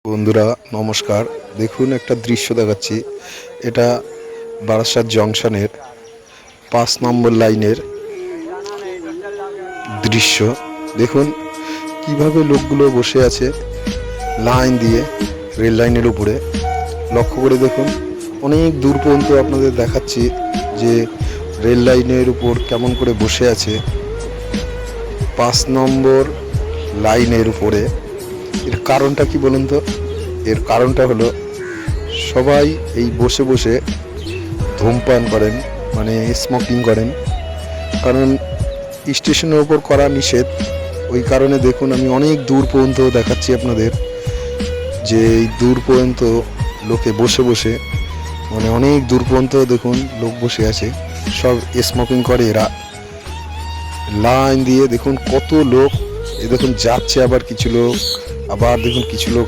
বন্ধুরা নমস্কার। দেখুন একটা দৃশ্য দেখাচ্ছি। এটা বারাসাত জংশনের 5 নম্বর লাইনের দৃশ্য। দেখুন কিভাবে লোকগুলো বসে আছে লাইন দিয়ে রেল লাইনের উপরে। লক্ষ্য করে দেখুন, অনেক দূর পর্যন্ত আপনাদের দেখাচ্ছি যে রেল লাইনের উপর কেমন করে বসে আছে 5 নম্বর লাইনের উপরে। এর কারণটা কি বলুন তো? এর কারণটা হলো সবাই এই বসে বসে ধূমপান করেন, মানে স্মোকিং করেন। কারণ স্টেশনের ওপর করা নিষেধ, ওই কারণে দেখুন আমি অনেক দূর পর্যন্ত দেখাচ্ছি আপনাদের যে এই দূর পর্যন্ত লোকে বসে বসে, মানে অনেক দূর পর্যন্ত দেখুন লোক বসে আছে, সব স্মোকিং করে এরা লাইন দিয়ে। দেখুন কত লোক, এ দেখুন যাচ্ছে, আবার কিছু লোক, আবার দেখুন কিছু লোক